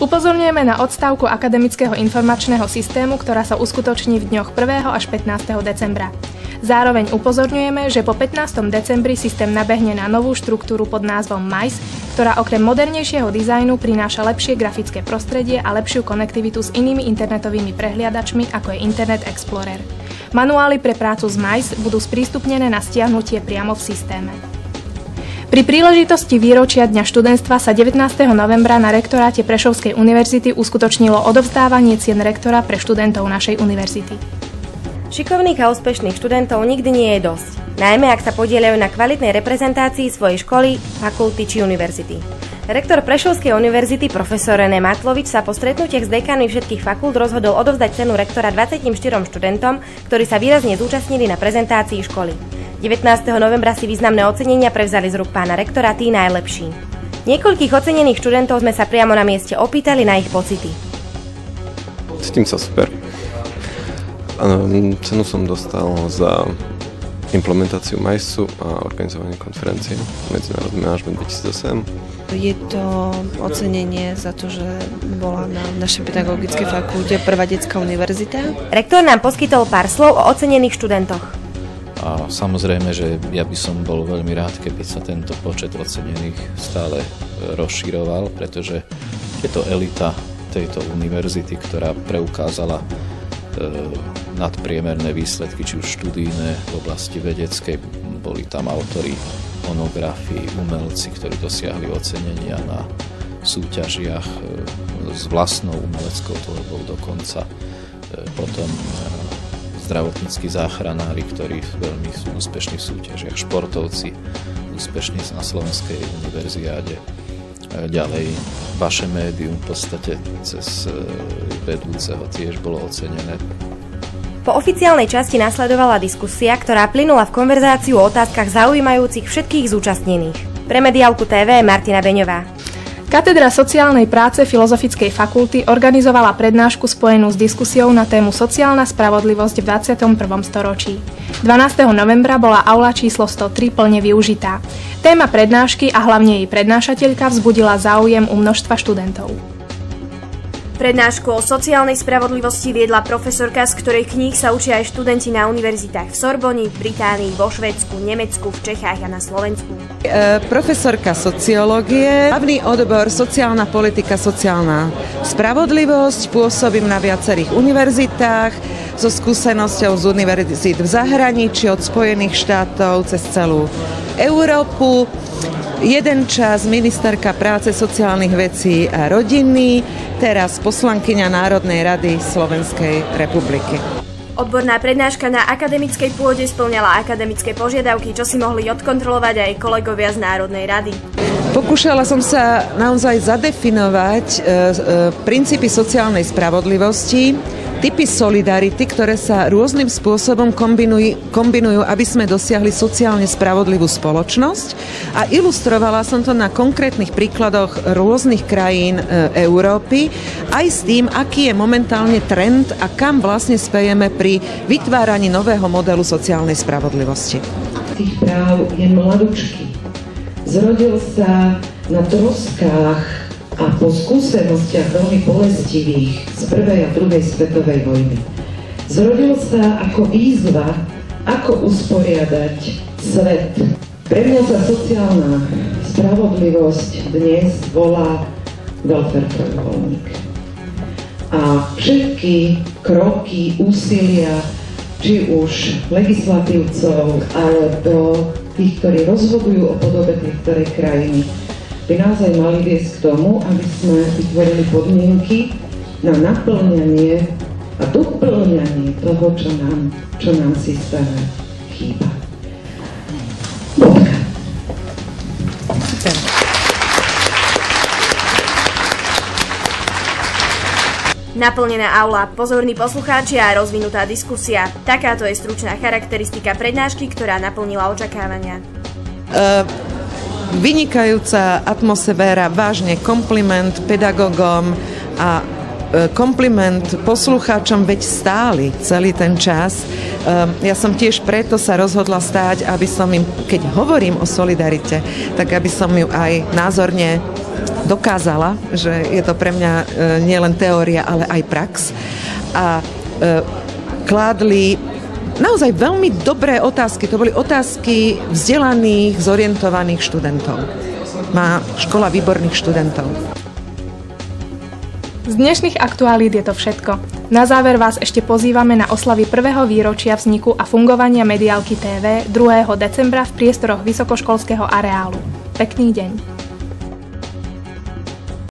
Upozorňujeme na odstávku akademického informačného systému, ktorá sa uskutoční v dňoch 1. až 15. decembra. Zároveň upozorňujeme, že po 15. decembri systém nabehne na novú štruktúru pod názvom MICE, ktorá okrem modernejšieho dizajnu prináša lepšie grafické prostredie a lepšiu konektivitu s inými internetovými prehliadačmi, ako je Internet Explorer. Manuály pre prácu s MICE budú sprístupnené na stiahnutie priamo v systéme. Pri príležitosti výročia Dňa študentstva sa 19. novembra na rektoráte Prešovskej univerzity uskutočnilo odovzdávanie cien rektora pre študentov našej univerzity. Šikovných a úspešných študentov nikdy nie je dosť, najmä ak sa podieľajú na kvalitnej reprezentácii svojej školy, fakulty či univerzity. Rektor Prešovskej univerzity profesor René Matlovič sa po stretnutiach s dekanmi všetkých fakult rozhodol odovzdať cenu rektora 24 študentom, ktorí sa výrazne zúčastnili na prezentácii školy. 19. novembra si významné ocenenia prevzali z rúk pána rektora tí najlepší. Niekoľkých ocenených študentov sme sa priamo na mieste opýtali na ich pocity. Cítim sa super. Cenu som dostal za implementáciu MICE a organizovanie konferencie Medzinárodný manažment 2008. Je to ocenenie za to, že bola na našej pedagogickej fakulte prvá detská univerzita. Rektor nám poskytol pár slov o ocenených študentoch. A samozrejme, že ja by som bol veľmi rád, keby sa tento počet ocenených stále rozširoval, pretože je to elita tejto univerzity, ktorá preukázala nadpriemerné výsledky, či už študijné v oblasti vedeckej. Boli tam autori monografii, umelci, ktorí dosiahli ocenenia na súťažiach s vlastnou umeleckou tvorbou dokonca. Potom zdravotníckí záchranári, ktorí veľmi sú úspešní v súťažiach, športovci úspešní na Slovenskej univerziáde. Ďalej vaše médium v podstate cez vedúceho tiež bolo ocenené. Po oficiálnej časti nasledovala diskusia, ktorá plynula v konverzáciu o otázkach zaujímajúcich všetkých zúčastnených. Pre Mediálku TV Martina Beňová. Katedra sociálnej práce Filozofickej fakulty organizovala prednášku spojenú s diskusiou na tému Sociálna spravodlivosť v 21. storočí. 12. novembra bola aula číslo 103 plne využitá. Téma prednášky a hlavne jej prednášateľka vzbudila záujem u množstva študentov. Prednášku o sociálnej spravodlivosti viedla profesorka, z ktorej kníh sa učia aj študenti na univerzitách v Sorboni, v Británii, vo Švédsku, Nemecku, v Čechách a na Slovensku. Profesorka sociológie, hlavný odbor sociálna politika, sociálna spravodlivosť, pôsobím na viacerých univerzitách so skúsenosťou z univerzít v zahraničí, od Spojených štátov cez celú Európu. Jeden čas ministerka práce, sociálnych vecí a rodiny, teraz poslankyňa Národnej rady Slovenskej republiky. Odborná prednáška na akademickej pôde spĺňala akademické požiadavky, čo si mohli odkontrolovať aj kolegovia z Národnej rady. Pokúšala som sa naozaj zadefinovať princípy sociálnej spravodlivosti, typy solidarity, ktoré sa rôznym spôsobom kombinujú, aby sme dosiahli sociálne spravodlivú spoločnosť, a ilustrovala som to na konkrétnych príkladoch rôznych krajín Európy, aj s tým, aký je momentálne trend a kam vlastne spejeme pri vytváraní nového modelu sociálnej spravodlivosti. Tých práv je mladučký. Zrodil sa na troskách a po skúsenostiach veľmi bolestivých z prvej a druhej svetovej vojny. Zrodil sa ako výzva, ako usporiadať svet. Pre mňa sa sociálna spravodlivosť dnes volá welfare trojuholník. A všetky kroky, úsilia, či už legislatívcov, alebo tých, ktorí rozhodujú o podobe niektorej krajiny, by naozaj mali viesť k tomu, aby sme vytvorili podmienky na naplňanie a doplňanie toho, čo nám v systéme chýba. Bodka. Naplnená aula, pozorní poslucháči a rozvinutá diskusia. Takáto je stručná charakteristika prednášky, ktorá naplnila očakávania. Vynikajúca atmosféra, vážne kompliment pedagógom a kompliment poslucháčom, veď stáli celý ten čas. Ja som tiež preto sa rozhodla stáť, aby som im, keď hovorím o solidarite, tak aby som ju aj názorne dokázala, že je to pre mňa nielen teória, ale aj prax. A kládli naozaj veľmi dobré otázky. To boli otázky vzdelaných, zorientovaných študentov. Má škola výborných študentov. Z dnešných aktuálít je to všetko. Na záver vás ešte pozývame na oslavy 1. výročia vzniku a fungovania Mediálky TV 2. decembra v priestoroch vysokoškolského areálu. Pekný deň.